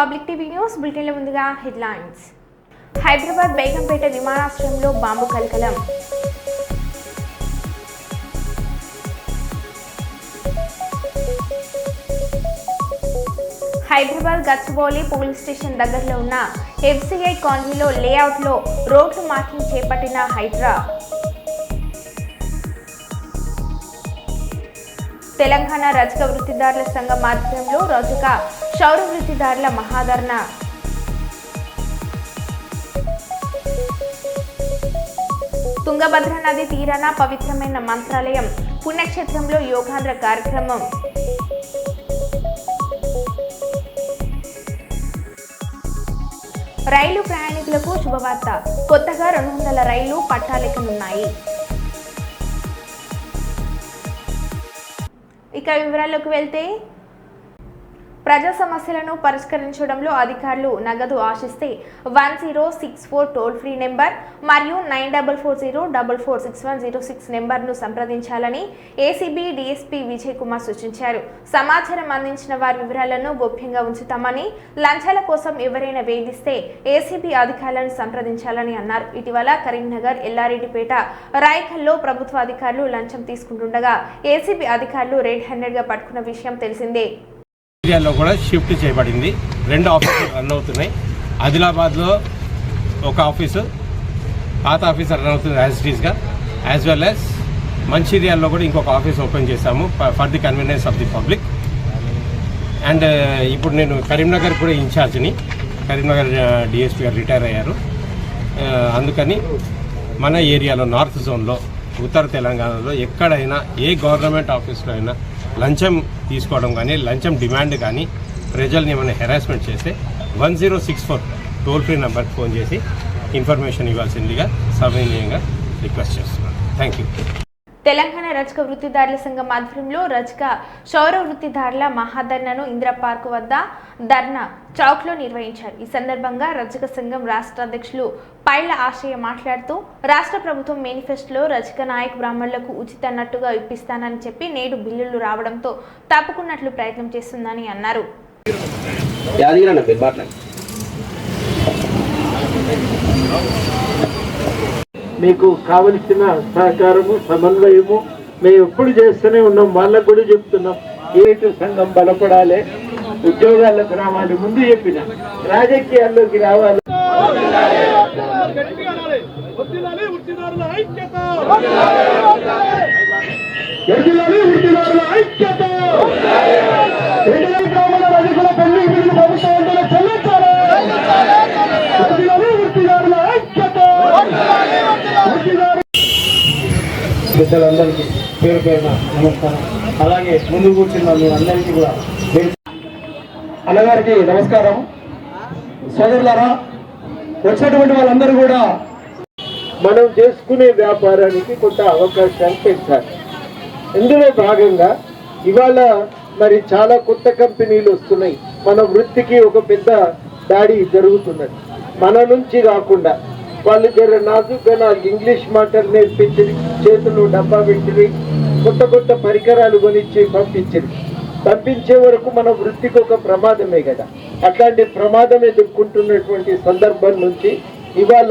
Public TV news బులెటిన్ల ముందుగా headlines. Hyderabad Begumpet విమానాశ్రయంలో bomb కలకలం. హైదరాబాద్ గచ్చిబౌలి పోలీస్ స్టేషన్ దగ్గరలో ఉన్న FCI కాలనీలో లేఅవుట్లో రోడ్లు మార్కింగ్ చేపట్టిన హైడ్రా. తెలంగాణ రజక వృత్తిదారుల సంఘం ఆధ్వర్యంలో రజక క్షౌర వృత్తిదారుల మహాధరణ. తుంగభద్ర నది తీరాన పవిత్రమైన మంత్రాలయం పుణ్యక్షేత్రంలో యోగాంధ్ర కార్యక్రమం. రైలు ప్రయాణికులకు శుభవార్త, కొత్తగా 200 రైళ్లు పట్టాలెక్కనున్నాయి. ఇక వివరాల్లోకి వెళ్తే, ప్రజా సమస్యలను పరిష్కరించడంలో అధికారులు నగదు ఆశిస్తే 1064 టోల్ ఫ్రీ నెంబర్ మరియు 9440446106 నెంబర్ను సంప్రదించాలని ఏసీబీ డీఎస్పీ విజయ్ కుమార్ సూచించారు. సమాచారం అందించిన వారి వివరాలను గోప్యంగా ఉంచుతామని, లంచాల కోసం ఎవరైనా వేధిస్తే ఏసీబీ అధికారులను సంప్రదించాలని అన్నారు. ఇటీవల కరీంనగర్, ఎల్లారెడ్డిపేట, రాయకల్లో ప్రభుత్వ అధికారులు లంచం తీసుకుంటుండగా ఏసీబీ అధికారులు రెడ్ హ్యాండెడ్గా పట్టుకున్న విషయం తెలిసిందే. ఏరియాలో కూడా షిఫ్ట్ చేయబడింది. 2 ఆఫీసులు రన్ అవుతున్నాయి. ఆదిలాబాద్లో ఒక ఆఫీసు, పాత ఆఫీసు రన్ అవుతుంది యాజ్ వెల్ యాజ్ మంచిర్యాలలో కూడా ఇంకొక ఆఫీస్ ఓపెన్ చేశాము for the convenience of the public. And ఇప్పుడు నేను కరీంనగర్ కూడా ఇన్ఛార్జ్ని, కరీంనగర్ డిఎస్పీ గారు రిటైర్ అయ్యారు. అందుకని మన ఏరియాలో నార్త్ జోన్లో, ఉత్తర తెలంగాణలో ఎక్కడైనా ఏ గవర్నమెంట్ ఆఫీస్లో అయినా లంచం తీసుకోవడం కానీ, లంచం డిమాండ్ కానీ, ప్రజల్ని ఏమైనా హెరాస్మెంట్ చేస్తే 1064 టోల్ ఫ్రీ నెంబర్కి ఫోన్ చేసి ఇన్ఫర్మేషన్ ఇవ్వాల్సిందిగా సవినయంగా రిక్వెస్ట్ చేస్తున్నాను. Thank you. తెలంగాణ రజక వృత్తిదారుల సంఘం ఆధ్వర్యంలో రజక క్షౌర వృత్తిదారుల మహాధర్నాను ఇందిరా పార్క్ వద్ద ధర్నా చౌక్లో నిర్వహించారు. ఈ సందర్భంగా రజక సంఘం రాష్ట్ర అధ్యక్షులు పైళ్ల ఆశయ మాట్లాడుతూ, రాష్ట్ర ప్రభుత్వం మేనిఫెస్టోలో రజక నాయక్ బ్రాహ్మణులకు ఉచిత నట్టుగా ఇప్పిస్తానని చెప్పి నేడు బిల్లులు రావడంతో తప్పుకున్నట్లు ప్రయత్నం చేస్తుందని అన్నారు. మీకు కావలసిన సహకారము, సమన్వయము మేము ఎప్పుడు చేస్తూనే ఉన్నాం. వాళ్ళకు కూడా చెప్తున్నాం, ఏటు సంఘం బలపడాలి, ఉద్యోగాలకు రావాలి. ముందు చెప్పిన రాజకీయాల్లోకి రావాలి. పెద్దలందరికీ పేరు పేరున నమస్కారం. అలాగే ముందు కూర్చున్న మీ అందరికీ కూడా అన్నగారికి నమస్కారం. సోదరులారా, వచ్చినటువంటి వాళ్ళందరూ కూడా మనం చేసుకునే వ్యాపారానికి కొంత అవకాశాలు పెంచాలి. ఇందులో భాగంగా ఇవాళ మరి చాలా కొత్త కంపెనీలు వస్తున్నాయి. మన వృత్తికి ఒక పెద్ద దాడి జరుగుతున్నది. మన నుంచి కాకుండా వాళ్ళు జర నాజుగ్గా నాకు ఇంగ్లీష్ మాటలు నేర్పించి, చేతులు డబ్బా పెట్టి, కొత్త కొత్త పరికరాలు కొనిచ్చి పంపించే వరకు మన వృత్తికి ఒక ప్రమాదమే కదా. అట్లాంటి ప్రమాదం ఎదుర్కొంటున్నటువంటి సందర్భం నుంచి ఇవాళ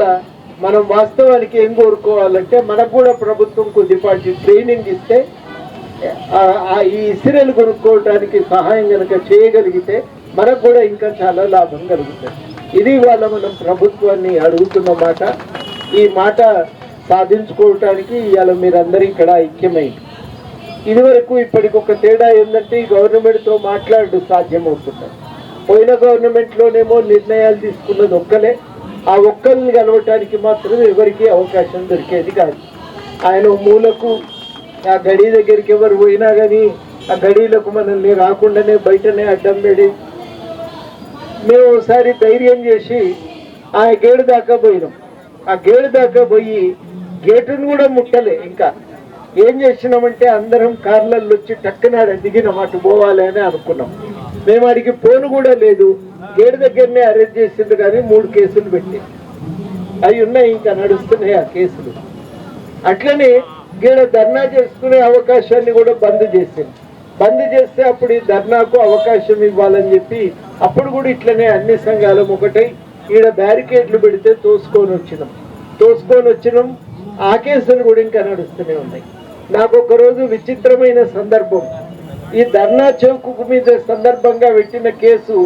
మనం వాస్తవానికి ఏం కోరుకోవాలంటే, మనకు కూడా ప్రభుత్వం కొద్దిపాటి ట్రైనింగ్ ఇస్తే ఈ ఇసిరెలు కొనుక్కోవడానికి సహాయం కనుక చేయగలిగితే మనకు కూడా ఇంకా చాలా లాభం కలుగుతుంది. ఇది ఇవాళ మనం ప్రభుత్వాన్ని అడుగుతున్న మాట. ఈ మాట సాధించుకోవటానికి ఇవాళ మీరందరూ ఇక్కడ ఐక్యమైంది. ఇదివరకు ఇప్పటికి ఒక తేడా ఏంటంటే, ఈ గవర్నమెంట్తో మాట్లాడు సాధ్యమవుతున్నది. పోయిన గవర్నమెంట్లోనేమో నిర్ణయాలు తీసుకున్నది ఒక్కలే. ఆ ఒక్కరిని కలవటానికి మాత్రం ఎవరికి అవకాశం దొరికేది కాదు. ఆయన మూలకు ఆ గడి దగ్గరికి ఎవరు పోయినా కానీ ఆ గడిలకు మనల్ని రాకుండానే బయటనే అడ్డం పెడి, మేము ఒకసారి ధైర్యం చేసి ఆ గేడు దాకా పోయినాం. ఆ గేడు దాకా పోయి గేటును కూడా ముట్టలే. ఇంకా ఏం చేసినామంటే, అందరం కార్లలో వచ్చి టక్కునాడ దిగినాం, అటు పోవాలి అని అనుకున్నాం. మేము అడిగి పోను కూడా లేదు. గేడు దగ్గరనే అరెస్ట్ చేసింది, కానీ 3 కేసులు పెట్టి అవి ఉన్నాయి, ఇంకా నడుస్తున్నాయి ఆ కేసులు. అట్లనే గేడ ధర్నా చేసుకునే అవకాశాన్ని కూడా బంద్ చేసింది. బంద్ చేస్తే అప్పుడు ఈ ధర్నాకు అవకాశం ఇవ్వాలని చెప్పి అప్పుడు కూడా ఇట్లనే అన్ని సంఘాలు ఒకటై ఈడ బ్యారికేడ్లు పెడితే తోసుకొని వచ్చినాం. ఆ కేసులు కూడా ఇంకా నడుస్తూనే ఉన్నాయి. నాకు ఒక రోజు విచిత్రమైన సందర్భం, ఈ ధర్నా చౌక్ మీద సందర్భంగా పెట్టిన కేసు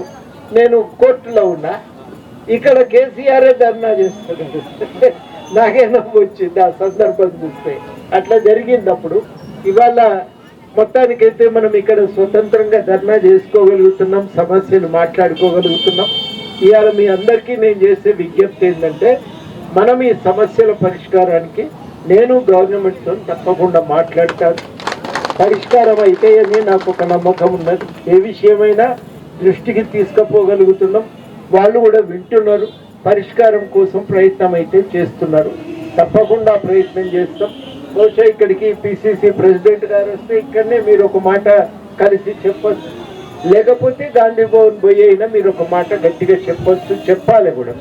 నేను కోర్టులో ఉన్నా, ఇక్కడ కేసీఆర్ ధర్నా చేస్తున్నాడు. నాకే నవ్వు వచ్చింది ఆ సందర్భం చూస్తే. అట్లా జరిగినప్పుడు ఇవాళ మొత్తానికైతే మనం ఇక్కడ స్వతంత్రంగా ధర్నా చేసుకోగలుగుతున్నాం, సమస్యలు మాట్లాడుకోగలుగుతున్నాం. ఇవాళ మీ అందరికీ నేను చేసే విజ్ఞప్తి ఏంటంటే, మనం ఈ సమస్యల పరిష్కారానికి నేను గవర్నమెంట్తో తప్పకుండా మాట్లాడతాను. పరిష్కారం అయితే అని నాకు ఒక నమ్మకం ఉన్నది. ఏ విషయమైనా దృష్టికి తీసుకుపోగలుగుతున్నాం, వాళ్ళు కూడా వింటున్నారు, పరిష్కారం కోసం ప్రయత్నం అయితే చేస్తున్నారు. తప్పకుండా ప్రయత్నం చేస్తాం. బహుశా ఇక్కడికి పిసిసి ప్రెసిడెంట్ గారు వస్తే ఇక్కడనే మీరు ఒక మాట కలిసి చెప్పొచ్చు, లేకపోతే గాంధీ భవన్ పోయి అయినా మీరు ఒక మాట గట్టిగా చెప్పొచ్చు, చెప్పాలి కూడా.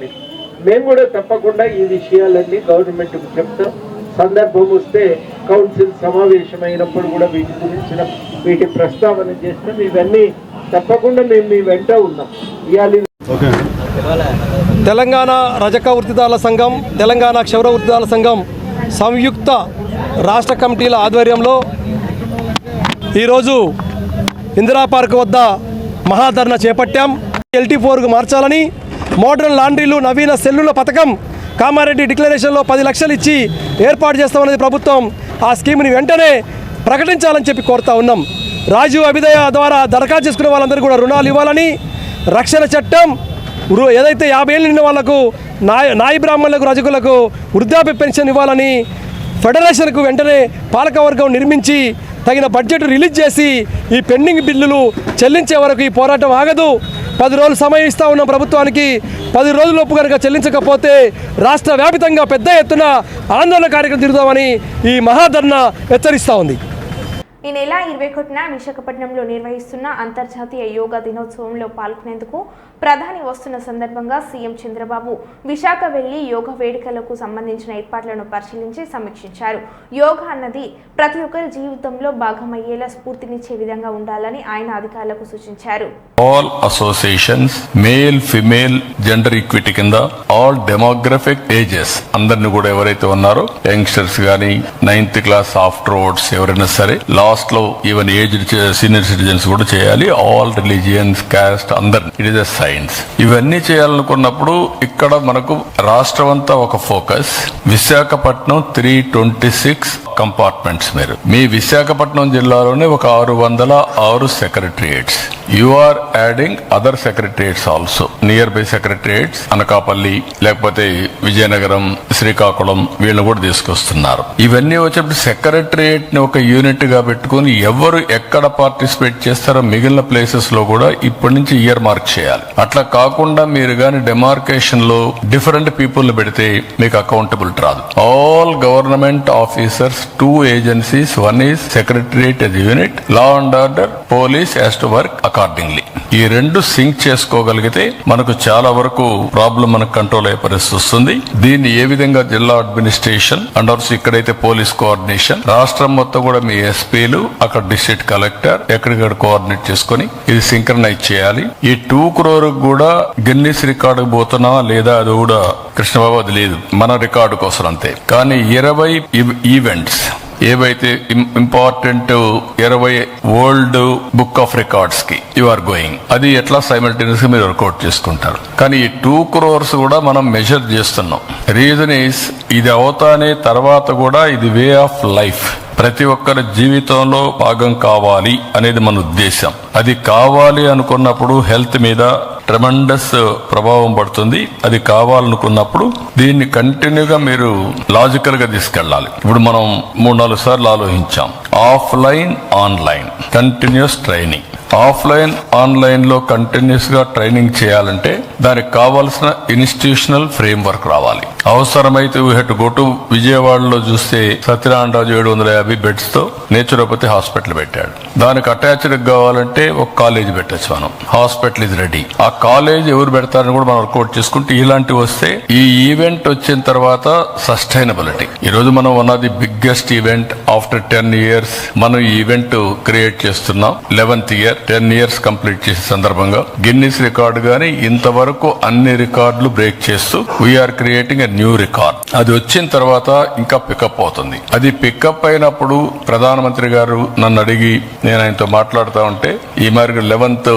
మేము కూడా తప్పకుండా ఈ విషయాలన్నీ గవర్నమెంట్కి చెప్తాం. సందర్భం వస్తే కౌన్సిల్ సమావేశమైనప్పుడు కూడా వీటి గురించిన వీటి ప్రస్తావన చేస్తాం. ఇవన్నీ తప్పకుండా మేము మీ వెంట ఉన్నాం. ఇవాళ తెలంగాణ రజక వృత్తిదారుల సంఘం, తెలంగాణ క్షౌర వృత్తిదారుల సంఘం సంయుక్త రాష్ట్ర కమిటీల ఆధ్వర్యంలో ఈరోజు ఇందిరా పార్క్ వద్ద మహాధర్నా చేపట్టాం. LT4కు మార్చాలని, మోడర్న్ లాండ్రీలు, నవీన సెల్లుల పథకం కామారెడ్డి డిక్లరేషన్లో 10 లక్షలు ఇచ్చి ఏర్పాటు చేస్తామన్నది ప్రభుత్వం. ఆ స్కీమ్ని వెంటనే ప్రకటించాలని చెప్పి కోరుతా ఉన్నాం. రాజీవ్ అభిదయ ద్వారా దరఖాస్తు చేసుకునే వాళ్ళందరూ కూడా రుణాలు ఇవ్వాలని, రక్షణ చట్టం ఏదైతే 50 ఏళ్ళు నిండిన వాళ్లకు నాయి బ్రాహ్మణులకు, రజకులకు వృద్ధాప్య పెన్షన్ ఇవ్వాలని, ఫెడరేషన్కు వెంటనే పాలకవర్గం నిర్మించి తగిన బడ్జెట్ రిలీజ్ చేసి ఈ పెండింగ్ బిల్లులు చెల్లించే వరకు ఈ పోరాటం ఆగదు. 10 రోజులు సమయం ఇస్తా ఉన్నాం ప్రభుత్వానికి. 10 రోజులలోపు కనుక చెల్లించకపోతే రాష్ట్ర వ్యాపితంగా పెద్ద ఎత్తున ఆందోళన కార్యక్రమం తిరుగుతామని ఈ మహాధర్నా హెచ్చరిస్తూ ఉంది. ఈ నెల 21న విశాఖపట్నంలో నిర్వహిస్తున్న అంతర్జాతీయ యోగా దినోత్సవంలో పాల్గొనేందుకు ప్రధాని వస్తున్న సందర్భంగా సీఎం చంద్రబాబు విశాఖ వెళ్లి యోగా వేడుకలకు సంబంధించిన ఏర్పాట్లను పరిశీలించి సమీక్షించారు. యోగా అన్నది ప్రతి ఒక్కరి జీవితంలో భాగమయ్యేలా స్ఫూర్తినిచ్చే విధంగా ఉండాలని ఆయన అధికారులకు సూచించారు. All associations, male female gender equity కింద ఆల్ డెమోగ్రఫిక్ ఏజెస్ అందరిని కూడా ఎవరైతే ఉన్నారో యంగ్స్టర్స్ గానీ 9th క్లాస్ ఆఫ్టర్వర్డ్స్ ఎవరైనా సరే, లాస్ట్ లో ఈవెన్ ఏజ్డ్ సీనియర్ సిటిజన్స్ కూడా చేయాలి. ఆల్ రిలీజియన్స్, కాస్ట్ అందరు. It is a science. ఇవన్నీ చేయాలనుకున్నప్పుడు ఇక్కడ మనకు రాష్ట్రం అంతా ఒక ఫోకస్. విశాఖపట్నం 326 కంపార్ట్మెంట్స్. మీ విశాఖపట్నం జిల్లాలోనే ఒక 606 secretariats. You are adding other secretariats also, near by secretariats. Anakapalli, లేకపోతే విజయనగరం, శ్రీకాకుళం, వీళ్ళని కూడా తీసుకొస్తున్నారు. ఇవన్నీ వచ్చేప్పుడు సెక్రటరియేట్ ని ఒక యూనిట్ గా పెట్టుకుని ఎవరు ఎక్కడ పార్టిసిపేట్ చేస్తారో మిగిలిన ప్లేసెస్ లో కూడా ఇప్పటి నుంచి ఇయర్ మార్క్ చేయాలి. అట్లా కాకుండా మీరు గాని డెమార్కేషన్ లో డిఫరెంట్ పీపుల్ పెడితే మీకు అకౌంటబిలిటీ రాదు. All government officers, 2 agencies, one is secretariat as a unit, law and order, police has to work accordingly. ఈ రెండు సింక్ చేసుకోగలిగితే మనకు చాలా వరకు ప్రాబ్లం మనకు కంట్రోల్ అయ్యే పరిస్థితి వస్తుంది. దీన్ని ఏ విధంగా జిల్లా అడ్మినిస్ట్రేషన్ అండ్ ఆల్సో ఇక్కడైతే పోలీస్ కోఆర్డినేషన్, రాష్ట్రం మొత్తం కూడా మీ ఎస్పీలు, అక్కడ డిస్ట్రిక్ట్ కలెక్టర్ ఎక్కడికక్కడ కోఆర్డినేట్ చేసుకుని ఇది సింక్రనైజ్ చేయాలి. ఈ 2 crore కూడా గిన్నిస్ రికార్డు పోతున్నా లేదా అది కూడా కృష్ణబాబు అది లేదు, మన రికార్డు కోసం అంతే. కానీ 20 ఈవెంట్స్ ఏవైతే important 20 world book of records కి యు ఆర్ గోయింగ్, అది ఎట్లా సైమల్టేనియస్ గా మీరు వర్కౌట్ చేసుకుంటారు. కానీ ఈ 2 crores కూడా మనం మెజర్ చేస్తున్నాం. రీజన్ ఈస్ ఇది అవుతానే తర్వాత కూడా ఇది వే ఆఫ్ లైఫ్, ప్రతి ఒక్కరి జీవితంలో భాగం కావాలి అనేది మన ఉద్దేశం. అది కావాలి అనుకున్నప్పుడు హెల్త్ మీద ట్రెమెండస్ ప్రభావం పడుతుంది. అది కావాలనుకున్నప్పుడు దీన్ని కంటిన్యూగా మీరు లాజికల్ గా తీసుకెళ్లాలి. ఇప్పుడు మనం 3-4 సార్లు ఆలోచించాం. Offline, online, continuous training. Offline online లో కంటిన్యూస్ గా ట్రైనింగ్ చేయాలంటే దానికి కావాల్సిన ఇన్స్టిట్యూషనల్ ఫ్రేమ్ వర్క్ రావాలి. అవసరమైతే వీ హెడ్ గో టు విజయవాడలో చూస్తే సత్యనారాయణరాజు 750 బెడ్స్ తో నేచురోపతి హాస్పిటల్ పెట్టాడు. దానికి అటాచ్డ్ కావాలంటే ఒక కాలేజ్ పెట్టచ్చు మనం. Hospital is ready. ఆ కాలేజ్ ఎవరు పెడతారని కూడా మనం వర్కౌట్ చేసుకుంటే ఇలాంటివి వస్తే ఈ ఈవెంట్ వచ్చిన తర్వాత సస్టైనబిలిటీ. ఈ రోజు మనం one of the biggest event after 10 years మనం ఈ ఈవెంట్ క్రియేట్ చేస్తున్నాం. 11th year 10 years కంప్లీట్ చేసే సందర్భంగా గిన్నిస్ రికార్డు గాని ఇంతవరకు అన్ని రికార్డులు బ్రేక్ చేస్తూ we are creating a new record. అది వచ్చిన తర్వాత ఇంకా పికప్ అవుతుంది. అది పికప్ అయినప్పుడు ప్రధానమంత్రి గారు నన్ను అడిగి నేను ఆయనతో మాట్లాడుతూ ఉంటే ఈ మరి 11th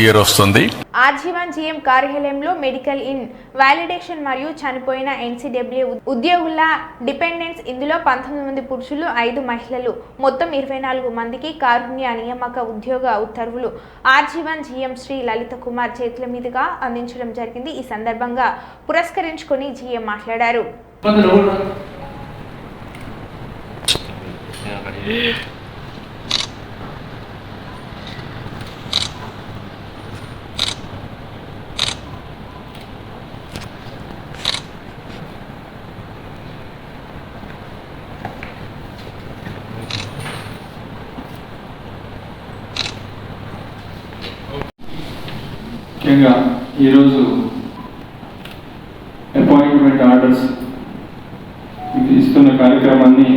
year వస్తుంది. ఆర్జీవన్ జీఎం కార్యాలయంలో మెడికల్ ఇన్ వాలిడేషన్ మరియు చనిపోయిన ఎన్సీడబ్ల్యూ ఉద్యోగుల డిపెండెన్స్. ఇందులో 19 మంది పురుషులు, 5 మహిళలు, మొత్తం 24 మందికి కారుణ్య నియామక ఉద్యోగ ఉత్తర్వులు ఆర్జీవన్ జీఎం శ్రీ లలిత కుమార్ చేతుల మీదుగా అందించడం జరిగింది. ఈ సందర్భంగా పురస్కరించుకొని జీఎం మాట్లాడారు. ముఖ్యంగా ఈరోజు అపాయింట్మెంట్ ఆర్డర్స్ ఇస్తున్న కార్యక్రమాన్ని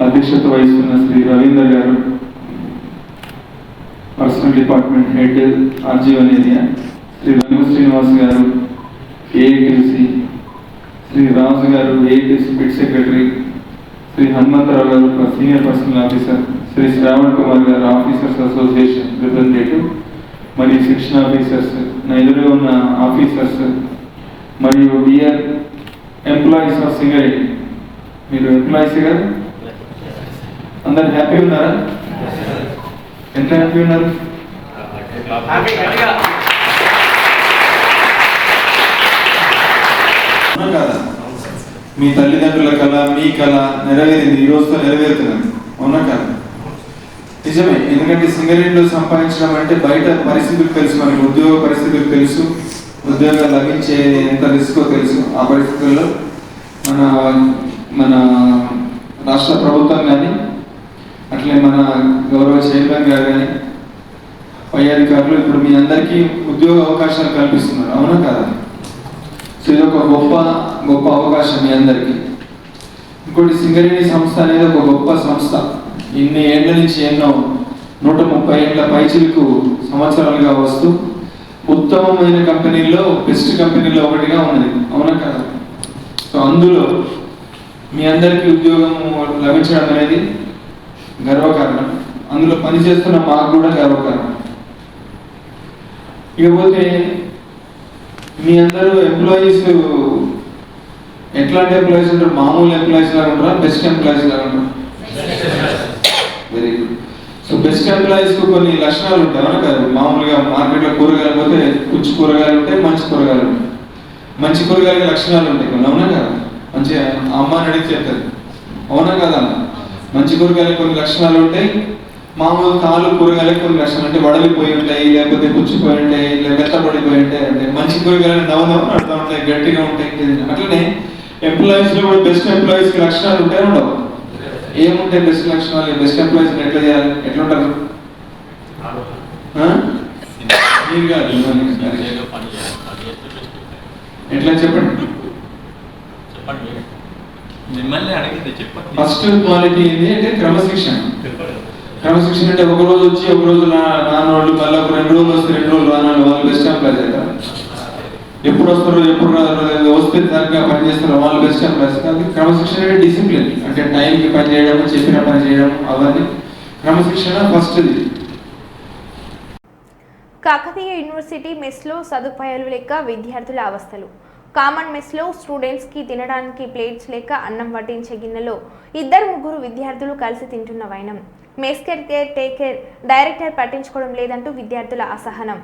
అధ్యక్షత వహిస్తున్న శ్రీ రవీందర్ గారు, personnel department head RG one area, Shri Ranga Srinivas గారు ఏఐటీసీ, శ్రీ రాజు గారు AITC pit secretary, Shri Hanumantharao గారు senior personnel officer, Shri Shravan Kumar గారు ఆఫీసర్స్ అసోసియేషన్ రిప్రజెంటేటివ్ మరియు శిక్షణ ఆఫీసర్స్, నా ఎదురుగా ఉన్న ఆఫీసర్స్ మరియు డియర్ ఎంప్లాయీస్ ఆఫ్ సింగరేణి. మీరు ఎంప్లాయీస్ గారు అందరు హ్యాపీ ఉన్నారా? ఎంత హ్యాపీ ఉన్నారు? కాదా? మీ తల్లిదండ్రుల కళ, మీ కళ నెరవేరింది, ఈ రోజుతో నెరవేరుతున్నది. అవునా కాదా? నిజమే. ఎందుకంటే సింగరేణిలో సంపాదించడం అంటే బయట పరిస్థితులు తెలుసు, మనకి ఉద్యోగ పరిస్థితులు తెలుసు, ఉద్యోగాలు లభించే ఎంత రిస్కో తెలుసు. ఆ పరిస్థితుల్లో మన రాష్ట్ర ప్రభుత్వం కానీ అట్లే మన గౌరవ చైర్మన్ గారు కానీ పై అధికారులు ఇప్పుడు మీ అందరికీ ఉద్యోగ అవకాశాలు కల్పిస్తున్నారు. అవునా కాదా? సో ఇది ఒక గొప్ప అవకాశం మీ అందరికీ. ఇంకోటి, సింగరేణి సంస్థ అనేది ఒక గొప్ప సంస్థ. ఇన్ని ఏళ్ల నుంచి ఎన్నో 130 ఏళ్ల పైచిలకు సంవత్సరాలుగా వస్తూ ఉత్తమమైన కంపెనీల్లో బెస్ట్ కంపెనీలో ఒకటిగా ఉన్నది. అవునా కదా? సో అందులో మీ అందరికీ ఉద్యోగం లభించడం అనేది గర్వకారణం. అందులో పనిచేస్తున్న మాకు కూడా గర్వకారణం. ఇకపోతే మీ అందరూ ఎంప్లాయీస్ ఎట్లాంటి ఎంప్లాయీస్ ఉంటారు? మామూలు ఎంప్లాయీస్ లాగా ఉంటారా? బెస్ట్ ఎంప్లాయీస్ లాగా ఉంటారా? Very good. So best employees కు కొన్ని లక్షణాలు ఉంటాయి. అవునా కదా? మామూలుగా మార్కెట్లో కూరగాయలు పోతే పుచ్చు కూరగాయలు ఉంటాయి, మంచి కూరగాయలు ఉంటాయి. మంచి కూరగాయల లక్షణాలు ఉంటాయి కొన్ని. అవునా కదా? మంచిగా అమ్మని అడిగి చెప్తారు. అవునా కదా? మంచి కూరగాయలకు కొన్ని లక్షణాలు ఉంటాయి, మామూలు తాలు కూరగాయలకు కొన్ని లక్షణాలు అంటే వడలిపోయి ఉంటాయి, లేకపోతే పుచ్చిపోయి ఉంటాయి, లేదా మెత్తపడిపోయి ఉంటాయి. అంటే మంచి కూరగాయలు నవ్వుతూ ఉంటాయి, గట్టిగా ఉంటాయి. అట్లనే ఎంప్లాయీస్ లో కూడా బెస్ట్ ఎంప్లాయీస్ కి లక్షణాలు ఉంటాయి, ఉండవు? ఏముంటాయి బెస్ట్ లక్షణాలు? బెస్ట్ ఎంప్లాయీస్ ఎట్లా చేయాలి? ఎట్లుంటారు? మీరు కాదు, ఎట్లా చెప్పండి. ఫస్ట్ క్వాలిటీ ఏంటి అంటే క్రమశిక్షణ. క్రమశిక్షణ అంటే ఒక రోజు వచ్చి ఒక రోజు నాన్నోళ్ళు, మళ్ళీ ఒక 2 రోజులు వస్తే 2 రోజులు రానాళ్ళు, వాళ్ళు బెస్ట్ ఎంప్లాయీస్ అవుతారు. ఎప్పుడు వస్తారో ఎప్పుడు వస్తే దానిగా పని చేస్తారో వాళ్ళు బెస్ట్ ఎంప్లాయీస్. కాబట్టి క్రమశిక్షణ అంటే డిసిప్లిన్, అంటే టైంకి పని చేయడం, చెప్పిన పని చేయడం, అవన్నీ క్రమశిక్షణ ఫస్ట్ది. కాకతీయ యూనివర్సిటీ మెస్లో సదుపాయాలు లేక విద్యార్థుల అవస్థలు. కామన్ మెస్లో స్టూడెంట్స్కి తినడానికి ప్లేట్స్ లేక అన్నం వడ్డించే గిన్నెలో 2-3 విద్యార్థులు కలిసి తింటున్న వైనం. మెస్ కేర్ టేకర్ డైరెక్టర్ పట్టించుకోవడం లేదంటూ విద్యార్థుల అసహనం.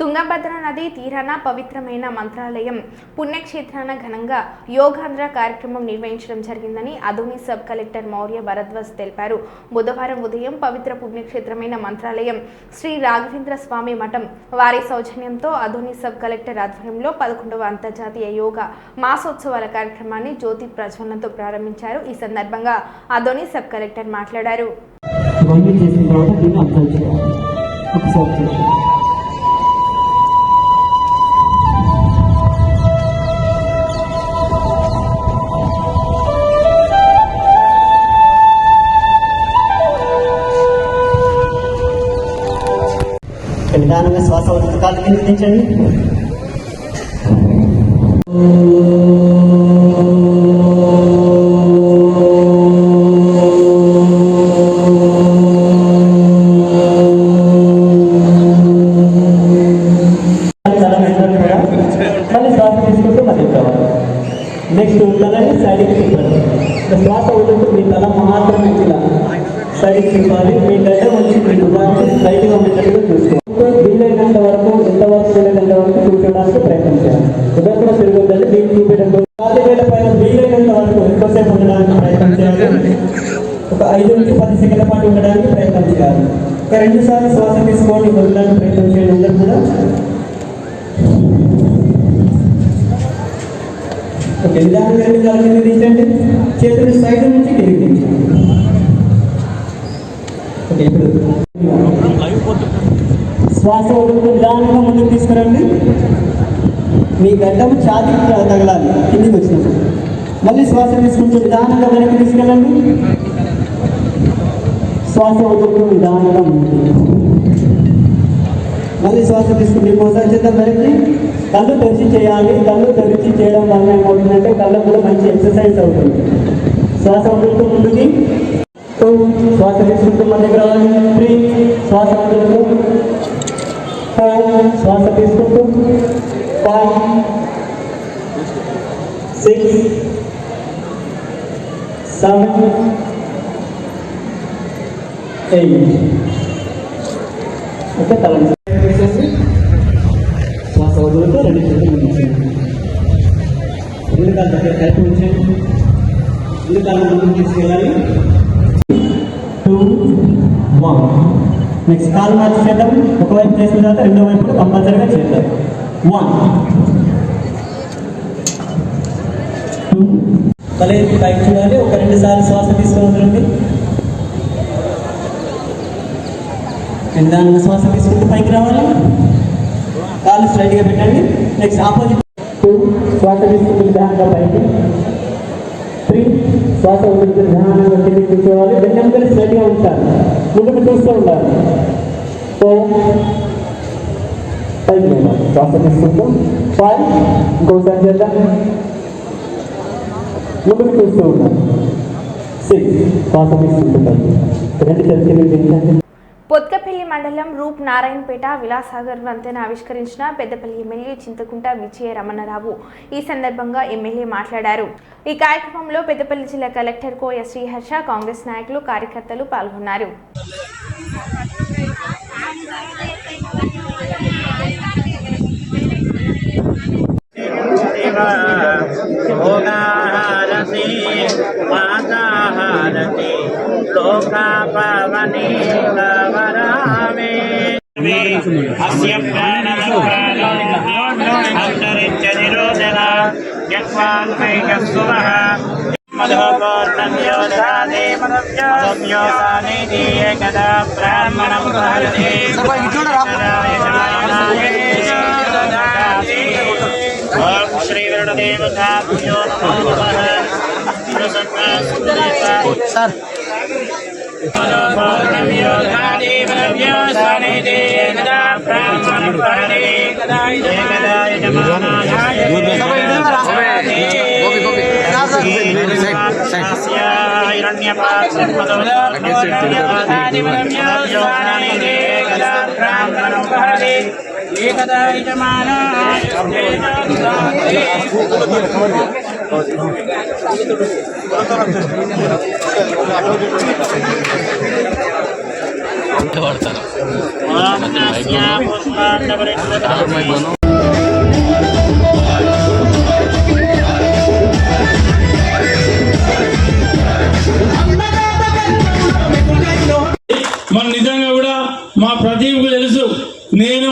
తుంగభద్ర నది తీరాన పవిత్రమైన మంత్రాలయం పుణ్యక్షేత్రాన ఘనంగా యోగాంధ్ర కార్యక్రమం నిర్వహించడం జరిగిందని అదోని సబ్ కలెక్టర్ మౌర్య భరద్వాజ్ తెలిపారు. బుధవారం ఉదయం పవిత్ర పుణ్యక్షేత్రమైన మంత్రాలయం శ్రీ రాఘవేంద్ర స్వామి మఠం వారి సౌజన్యంతో అదోని సబ్ కలెక్టర్ ఆధ్వర్యంలో 11వ అంతర్జాతీయ యోగా మాసోత్సవాల కార్యక్రమాన్ని జ్యోతి ప్రజ్వలనతో ప్రారంభించారు. ఈ సందర్భంగా అదోని సబ్ కలెక్టర్ మాట్లాడారు. నిదానంగా శ్వాస కాళ్ళు కిందించండి. మళ్ళీ శ్వాస తీసుకుంటూ మళ్ళీ నెక్స్ట్ తలని సైడ్కి తిప్పాలి. శ్వాస వదులుతూ మీ తల మాత్రమే ఇలా సైడ్కి తిప్పాలి. మీ గడ్డ వచ్చి మీకు లైట్గా ఉండేటట్టుగా చూసుకోవాలి. వీలైనంత వరకు ఎంతవరకు వీలైనంత వరకు చూపించడానికి ప్రయత్నం చేయాలి. ఇద్దరు కూడా తిరగొద్దండి. మీకు చూపించడం కాలి వేల పైన వీలైనంత వరకు ఎక్కువసేపు ఉండడానికి ప్రయత్నం చేయాలి. ఒక 5 నుంచి 10 సెకండ్ల పాటు ఉండడానికి ప్రయత్నం చేయాలి. ఒక 2 సార్లు శ్వాస తీసుకోండి, వదలడానికి ప్రయత్నం చేయండి. అందరూ కూడా ఓకే. నిదానంగా కింద దించండి. చేతులు సైడ్ నుంచి కిందికి దించండి. ఓకే. ఇప్పుడు శ్వాస వదులుతూ నిదానంగా ముందుకు తీసుకురండి. మీ గడ్డము ఛాతీకి తగలాలి కిందికి వచ్చినప్పుడు. మళ్ళీ శ్వాస తీసుకుంటూ నిదానంగా వెనక్కి తీసుకెళ్ళండి. శ్వాస వదులుతూ నిదానంగా ముందుకు. మళ్ళీ శ్వాస తీసుకుంటే ఇంకోసారి చేద్దాం. వెనక్కి కళ్ళు తెరిచి చేయాలి. కళ్ళు తెరిచి చేయడం వల్ల ఏమవుతుందంటే కళ్ళకు కూడా మంచి ఎక్సర్సైజ్ అవుతుంది. శ్వాస వదులుతూ ముందుకి. శ్వాస తీసుకుంటూ మన దగ్గర 3 శ్వాస వదులుతూ 4 శ్వాస తీసుకుంటూ 5 6 7 8 ఓకే. తల శ్వాస వదులుతూ 2 చేతులు ఉంచండి. ఎందుకంటే కలిపి ఉంచండి. ఎందుకంటే ముందుకు తీసుకెళ్ళాలి. 2 1 నెక్స్ట్ కాలు మార్చి చేద్దాం. ఒకవైపు చేసిన తర్వాత రెండో వైపు కంపల్సరీగా చేద్దాం. 1 2 తల ఎత్తి పైకి చూడాలి. ఒక 2 సార్లు శ్వాస తీసుకోవాలి. నిదానంగా శ్వాస తీసుకుంటూ పైకి రావాలి. కాలు స్ట్రైట్గా పెట్టండి. నెక్స్ట్ ఆపోజిట్ 2 శ్వాస తీసుకుంటూ నిదానంగా పైకి. 3 శ్వాస వదులుతూ నిదానంగా కిందికి కూర్చోవాలి. వెన్నెముకలు స్ట్రైట్గా ఉంచాలి. ముందుకు చూస్తూ ఉండాలి. 4 పైకి వెళ్ళాలి. శ్వాస తీసుకుంటూ 5 ఇంకోసారి చేద్దాం. ముందుకు చూస్తూ ఉండాలి. 6 శ్వాస తీసుకుంటూ పైకి. 2 చేతులు పొత్కపల్లి మండలం రూప్ నారాయణపేట విలాసాగర్ వంతెన ఆవిష్కరించిన పెద్దపల్లి ఎమ్మెల్యే చింతకుంట విజయ రమణరావు. ఈ సందర్భంగా ఎమ్మెల్యే మాట్లాడారు. ఈ కార్యక్రమంలో పెద్దపల్లి జిల్లా కలెక్టర్ కోయ శ్రీహర్ష, కాంగ్రెస్ నాయకులు, కార్యకర్తలు పాల్గొన్నారు. సార్ మన నిజంగా కూడా మా ప్రదీప్కు తెలుసు, నేను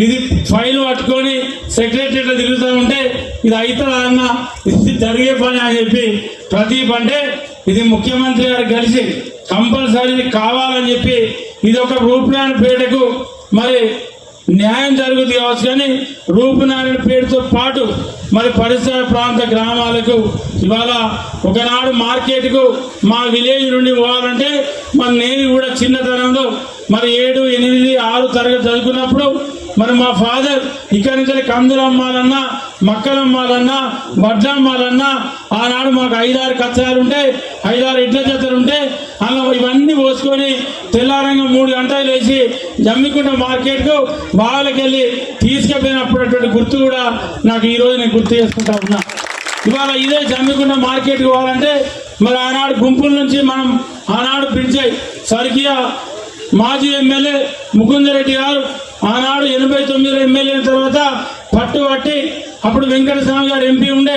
ఇది ఫైల్ పట్టుకొని సెక్రటరీలో తిరుగుతూ ఉంటే ఇది అవుతుందా అన్న, ఇది జరిగే పని అని చెప్పి ప్రదీప్ అంటే ఇది ముఖ్యమంత్రి గారు కలిసి కంపల్సరీ కావాలని చెప్పి ఇది ఒక రూపునారాయణ పేటకు మరి న్యాయం జరుగుతుంది కావచ్చు, కానీ రూపునారాయణ పేరుతో పాటు మరి పరిసర ప్రాంత గ్రామాలకు ఇవాళ ఒకనాడు మార్కెట్కు మా విలేజ్ నుండి పోవాలంటే మరి నేను కూడా చిన్నతనంలో మరి 7, 8, 6 తరగతి చదువుకున్నప్పుడు మరి మా ఫాదర్ ఇక్కడి నుంచి కందులు అమ్మాలన్నా, మక్కలు అమ్మాలన్నా, వడ్లు అమ్మాలన్నా ఆనాడు మాకు 5-6 కచ్చాలు ఉంటే 5-6 ఇడ్ల జతలు ఉంటే అలా ఇవన్నీ పోసుకొని తెల్లారంగా 3 గంటలు వేసి జమ్మికుంట మార్కెట్కు వాళ్ళకి వెళ్ళి తీసుకుపోయినప్పుడు గుర్తు కూడా నాకు ఈరోజు నేను గుర్తు చేసుకుంటా ఉన్నా. ఇవాళ ఇదే జమ్మికుంట మార్కెట్కి పోవాలంటే మరి ఆనాడు గుంపుల నుంచి మనం ఆనాడు పిలిచాయి స్వర్గీయ మాజీ ఎమ్మెల్యే ముకుందరెడ్డి గారు ఆనాడు 89 ఎమ్మెల్యే తర్వాత పట్టుబట్టి అప్పుడు వెంకటస్వామి గారు ఎంపీ ఉండే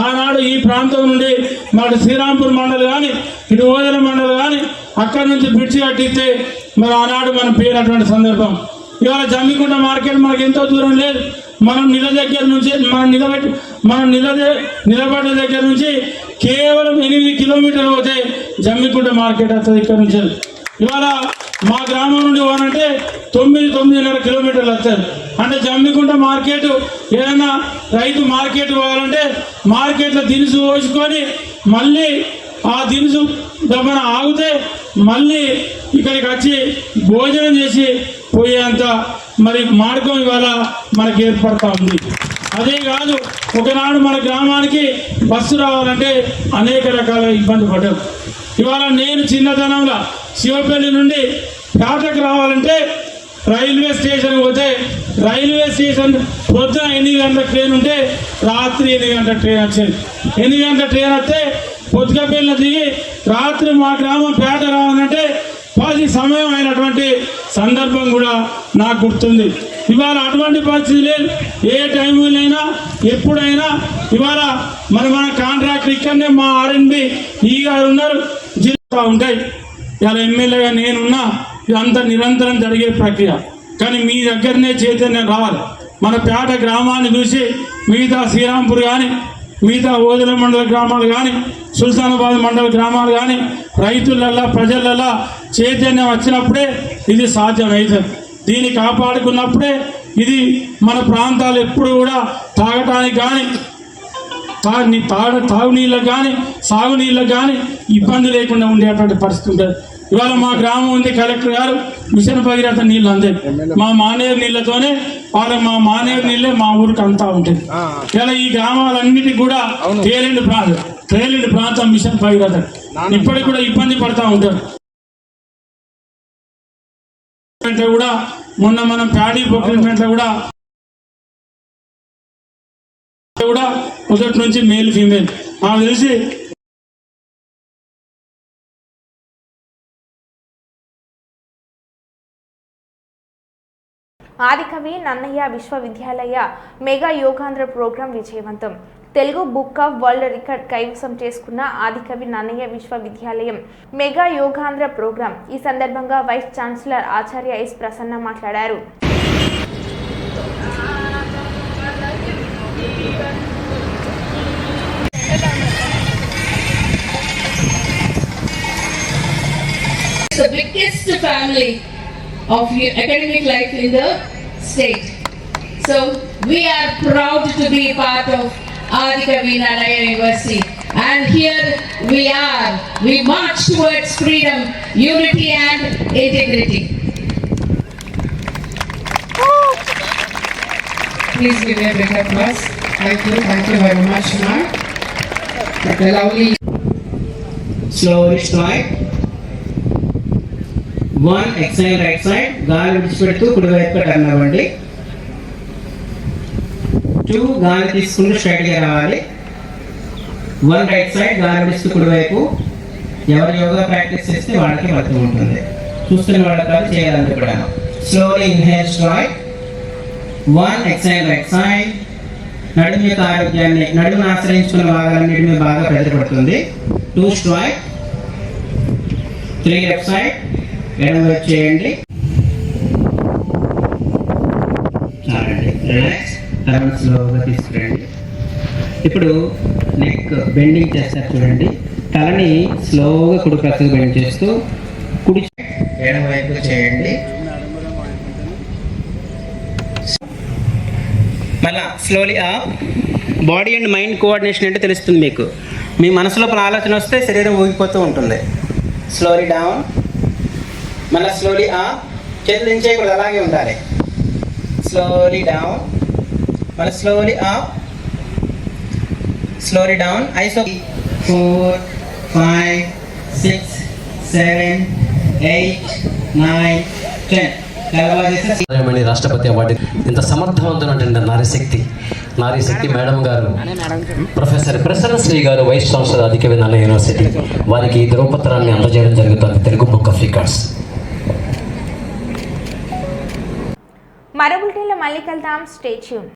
ఆనాడు ఈ ప్రాంతం నుండి మరి శ్రీరాంపూర్ మండలి కానీ ఇటు ఓదెల మండలి కానీ అక్కడి నుంచి బ్రిడ్జి కట్టిస్తే మరి ఆనాడు మనం పేరినటువంటి సందర్భం. ఇవాళ జమ్మికుంట మార్కెట్ మనకు ఎంతో దూరం లేదు. మనం దగ్గర నుంచి నిలబడ్డ దగ్గర నుంచి కేవలం 8 కిలోమీటర్లు పోతే జమ్మికుంట మార్కెట్ వస్తుంది ఇక్కడ నుంచి. ఇవాళ మా గ్రామం నుండి పోవాలంటే 9-9.5 కిలోమీటర్లు వస్తారు. అంటే జమ్మికుంట మార్కెట్ ఏదైనా రైతు మార్కెట్ పోవాలంటే మార్కెట్లో దినుసు పోసుకొని మళ్ళీ ఆ దినుసు దమ్మన ఆగితే మళ్ళీ ఇక్కడికి వచ్చి భోజనం చేసి పోయేంత మరి మార్గం ఇవాళ మనకి ఏర్పడతా ఉంది. అదే కాదు, ఒకనాడు మన గ్రామానికి బస్సు రావాలంటే అనేక రకాల ఇబ్బంది పడ్డాం. ఇవాళ నేను చిన్నతనంలో శివపల్లి నుండి పేటకు రావాలంటే రైల్వే స్టేషన్ పోతే రైల్వే స్టేషన్ పొద్దున 8 గంటల ట్రైన్ ఉంటే రాత్రి 8 గంటల ట్రైన్ వచ్చేది. 8 గంటల ట్రైన్ వస్తే పొద్దుకపల్లిలో దిగి రాత్రి మా గ్రామం పేట రావాలంటే 10 సమయం అయినటువంటి సందర్భం కూడా నాకు గుర్తుంది. ఇవాళ అటువంటి పరిస్థితి లేదు. ఏ టైంలోనైనా ఎప్పుడైనా ఇవాళ మన కాంట్రాక్టర్ ఇక్కడనే మా ఆర్ఎన్బి ఈ గారు ఉన్నారు, జిల్లా ఉంటాయి. ఇలా ఎమ్మెల్యేగా నేనున్నా ఇదంతా నిరంతరం జరిగే ప్రక్రియ. కానీ మీ దగ్గరనే చైతన్యం రావాలి. మన పేట గ్రామాన్ని చూసి మిగతా శ్రీరాంపూర్ కానీ మిగతా ఓదెల మండల గ్రామాలు కానీ సుల్తానాబాద్ మండల గ్రామాలు కానీ రైతులల్లా ప్రజలల్లా చైతన్యం వచ్చినప్పుడే ఇది సాధ్యమవుతుంది. దీన్ని కాపాడుకున్నప్పుడే ఇది మన ప్రాంతాలు ఎప్పుడు కూడా తాగటానికి కానీ తాగునీళ్ళకు కానీ సాగునీళ్ళకు కానీ ఇబ్బంది లేకుండా ఉండేటువంటి పరిస్థితి ఉంటుంది. ఇవాళ మా గ్రామం ఉంది, కలెక్టర్ గారు మిషన్ భగీరథ నీళ్ళు అందే మా మానేరు నీళ్ళతోనే మా మానేరు నీళ్ళే మా ఊరికి అంతా ఉంటుంది. ఇలా ఈ గ్రామాలన్నిటికీ కూడా తేలిండి ప్రాంతం మిషన్ భగీరథ ఇప్పటికి కూడా ఇబ్బంది పడతా ఉంటారు. కూడా మొన్న మనం ప్యాడీ ప్రొక్యూర్మెంట్ కూడా మొదటి నుంచి మేల్ ఫీమేల్ నాకు తెలిసి ఆదికవి నన్నయ్య విశ్వవిద్యాలయ మెగా యోగాంధ్ర ప్రోగ్రాం విజయవంతం. Telugu book of world record కైవసం చేసుకున్న ఆదికవి నన్నయ్య విశ్వవిద్యాలయం మెగా యోగాంధ్ర ప్రోగ్రాం. ఈ సందర్భంగా వైస్ ఛాన్సలర్ ఆచార్య ఎస్ ప్రసన్న మాట్లాడారు. The biggest family of academic life in the state. So we are proud to be part of Adikavi Nannaya University, and here we march towards freedom, unity and integrity. Please give me a big applause. Thank you very much, ma'am. The lovely slowly strike. 1 exhale right side, గాలి విడిచిపెడుతూ కుడివైపు turn అవ్వండి. 2 గాలి తీసుకుంటూ straight గా రావాలి. 1 right side, గాలి విడిచిపెడుతూ కుడివైపు. ఎవరు యోగా ప్రాక్టీస్ చేస్తే వాళ్ళకి అర్థం ఉంటుంది. చూస్తున్న వాళ్ళ కాదు చేయాలంటే కూడా. Slowly inhale straight, 1 exhale right side. నడుము యొక్క ఆరోగ్యాన్ని, నడుమును ఆశ్రయించుకున్న భాగాలన్నిటి మీద బాగా ప్రెజర్ పడుతుంది. 2 స్ట్రైట్, 3 లెఫ్ట్ సైడ్, ఎడమ వైపు చేయండి. చాలండి, రిలాక్స్. తర్వాత స్లోగా తీసుకురండి. ఇప్పుడు నెక్ బెండింగ్ చేస్తారు చూడండి. తలని స్లోగా కుడి ప్రక్కకు బెండ్ చేస్తూ కుడి ఎడమ వైపు చేయండి. మళ్ళా slowly up. Body and mind coordination అంటే తెలుస్తుంది మీకు. మీ మనసులో ఆలోచన వస్తే శరీరం ఊగిపోతూ ఉంటుంది. స్లోలీ డౌన్, మళ్ళీ స్లోలీ అప్. చేతులు దించేయకూడదు, అలాగే ఉండాలి. స్లోలీ డౌన్, మళ్ళీ slowly up, slowly down. Ice 4 5 6 7 8 9 10. రాష్ట్రపతి అవార్డు ఇంత సమర్థవంతమైనటువంటి నారీ శక్తి మేడం గారు, ప్రొఫెసర్ ప్రసన్న శ్రీ గారు, వైస్ ఛాన్సలర్ అధిక విధాన యూనివర్సిటీ, వారికి ఈ ధ్రువపత్రాన్ని అందజేయడం జరుగుతుంది. Telugu book of records. మరో బులెటిన్లో మళ్ళీ కలుద్దాం. Stay tune.